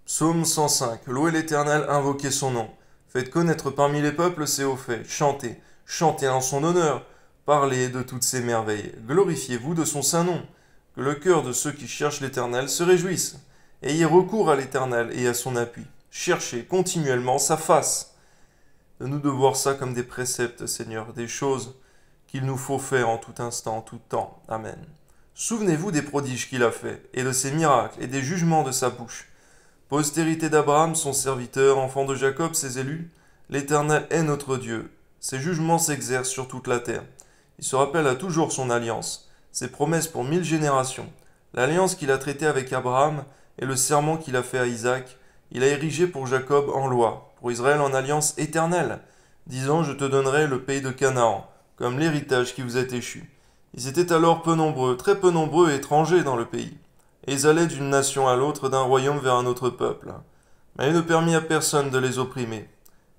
Psaume 105. Louez l'Éternel, invoquez son nom. Faites connaître parmi les peuples ses hauts faits. Chantez, chantez en son honneur. Parlez de toutes ses merveilles. Glorifiez-vous de son saint nom. Que le cœur de ceux qui cherchent l'Éternel se réjouisse. Ayez recours à l'Éternel et à son appui. Cherchez continuellement sa face. Donne-nous de voir ça comme des préceptes, Seigneur, des choses qu'il nous faut faire en tout instant, en tout temps. Amen. Souvenez-vous des prodiges qu'il a faits, et de ses miracles, et des jugements de sa bouche. Postérité d'Abraham, son serviteur, enfant de Jacob, ses élus, l'Éternel est notre Dieu. Ses jugements s'exercent sur toute la terre. Il se rappelle à toujours son alliance, ses promesses pour 1000 générations, l'alliance qu'il a traitée avec Abraham et le serment qu'il a fait à Isaac. Il a érigé pour Jacob en loi, pour Israël en alliance éternelle, disant « Je te donnerai le pays de Canaan, comme l'héritage qui vous est échu. » Ils étaient alors peu nombreux, très peu nombreux et étrangers dans le pays. Et ils allaient d'une nation à l'autre, d'un royaume vers un autre peuple. Mais il ne permit à personne de les opprimer.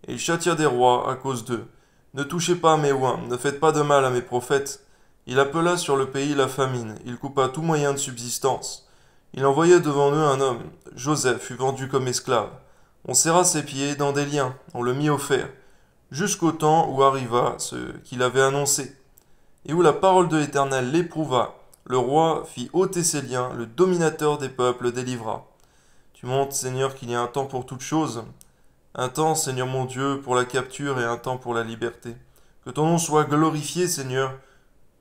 Et il châtia des rois à cause d'eux. Ne touchez pas à mes oins, ne faites pas de mal à mes prophètes. Il appela sur le pays la famine, il coupa tout moyen de subsistance. Il envoya devant eux un homme. Joseph fut vendu comme esclave. On serra ses pieds dans des liens, on le mit au fer, jusqu'au temps où arriva ce qu'il avait annoncé, et où la parole de l'Éternel l'éprouva. Le roi fit ôter ses liens, le dominateur des peuples délivra. Tu montres, Seigneur, qu'il y a un temps pour toutes choses, un temps, Seigneur mon Dieu, pour la capture et un temps pour la liberté. Que ton nom soit glorifié, Seigneur.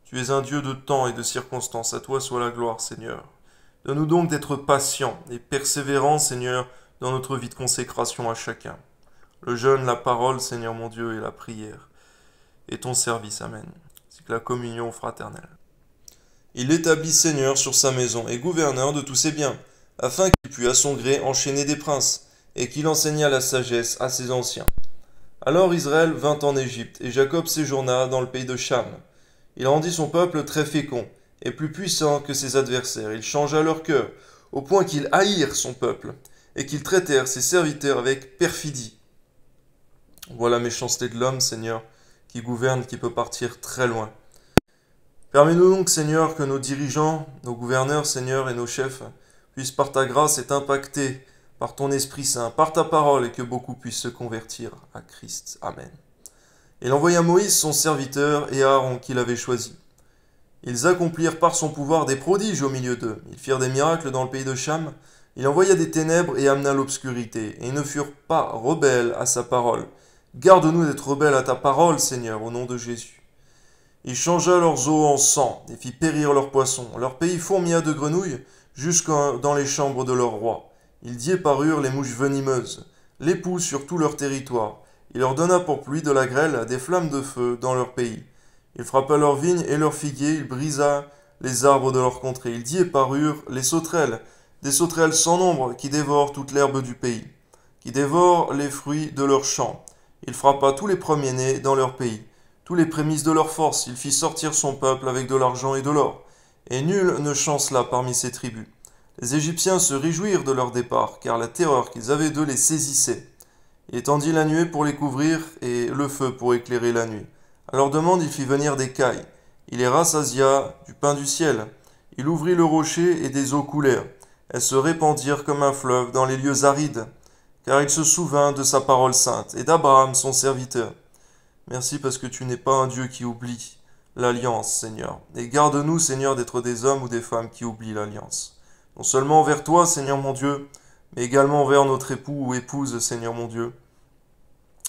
Tu es un Dieu de temps et de circonstances. À toi soit la gloire, Seigneur. Donne-nous donc d'être patients et persévérants, Seigneur, dans notre vie de consécration à chacun. Le jeûne, la parole, Seigneur mon Dieu, et la prière. Et ton service, Amen. C'est que la communion fraternelle. Il l'établit seigneur sur sa maison et gouverneur de tous ses biens, afin qu'il pût à son gré enchaîner des princes, et qu'il enseigna la sagesse à ses anciens. Alors Israël vint en Égypte, et Jacob séjourna dans le pays de Cham. Il rendit son peuple très fécond, et plus puissant que ses adversaires. Il changea leur cœur, au point qu'ils haïrent son peuple, et qu'ils traitèrent ses serviteurs avec perfidie. Voilà la méchanceté de l'homme, Seigneur, qui gouverne, qui peut partir très loin. Permets-nous donc, Seigneur, que nos dirigeants, nos gouverneurs, Seigneur, et nos chefs puissent par ta grâce être impactés par ton Esprit Saint, par ta parole, et que beaucoup puissent se convertir à Christ. Amen. Il envoya Moïse, son serviteur, et Aaron, qu'il avait choisi. Ils accomplirent par son pouvoir des prodiges au milieu d'eux. Ils firent des miracles dans le pays de Cham. Il envoya des ténèbres et amena l'obscurité. Et ils ne furent pas rebelles à sa parole. Garde-nous d'être rebelles à ta parole, Seigneur, au nom de Jésus. Il changea leurs eaux en sang et fit périr leurs poissons. Leur pays fourmilla de grenouilles jusque dans les chambres de leur roi. Il y éparurent les mouches venimeuses, les poux sur tout leur territoire. Il leur donna pour pluie de la grêle, des flammes de feu dans leur pays. Il frappa leurs vignes et leurs figuiers, il brisa les arbres de leur contrée. Il y éparurent les sauterelles, des sauterelles sans nombre qui dévorent toute l'herbe du pays, qui dévorent les fruits de leurs champs. Il frappa tous les premiers-nés dans leur pays. Tous les prémices de leur force, il fit sortir son peuple avec de l'argent et de l'or, et nul ne chancela parmi ses tribus. Les Égyptiens se réjouirent de leur départ, car la terreur qu'ils avaient d'eux les saisissait. Il étendit la nuée pour les couvrir, et le feu pour éclairer la nuit. À leur demande, il fit venir des cailles. Il les rassasia du pain du ciel. Il ouvrit le rocher, et des eaux coulèrent. Elles se répandirent comme un fleuve dans les lieux arides, car il se souvint de sa parole sainte, et d'Abraham son serviteur. Merci parce que tu n'es pas un Dieu qui oublie l'alliance, Seigneur. Et garde-nous, Seigneur, d'être des hommes ou des femmes qui oublient l'alliance. Non seulement envers toi, Seigneur mon Dieu, mais également envers notre époux ou épouse, Seigneur mon Dieu,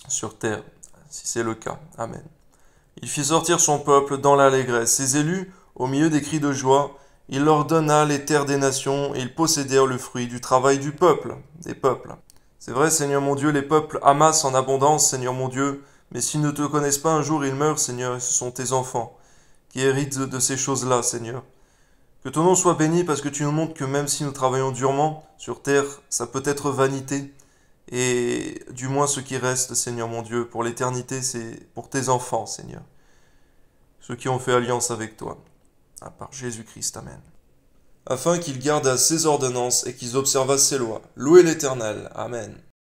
sur terre, si c'est le cas. Amen. Il fit sortir son peuple dans l'allégresse. Ses élus, au milieu des cris de joie, il leur donna les terres des nations et ils possédèrent le fruit du travail du peuple, des peuples. C'est vrai, Seigneur mon Dieu, les peuples amassent en abondance, Seigneur mon Dieu, mais s'ils ne te connaissent pas, un jour ils meurent, Seigneur, et ce sont tes enfants qui héritent de ces choses-là, Seigneur. Que ton nom soit béni parce que tu nous montres que même si nous travaillons durement sur terre, ça peut être vanité. Et du moins ce qui reste, Seigneur mon Dieu, pour l'éternité, c'est pour tes enfants, Seigneur. Ceux qui ont fait alliance avec toi, à part Jésus-Christ, Amen. Afin qu'ils gardassent ses ordonnances et qu'ils observassent ses lois. Louez l'Éternel, Amen.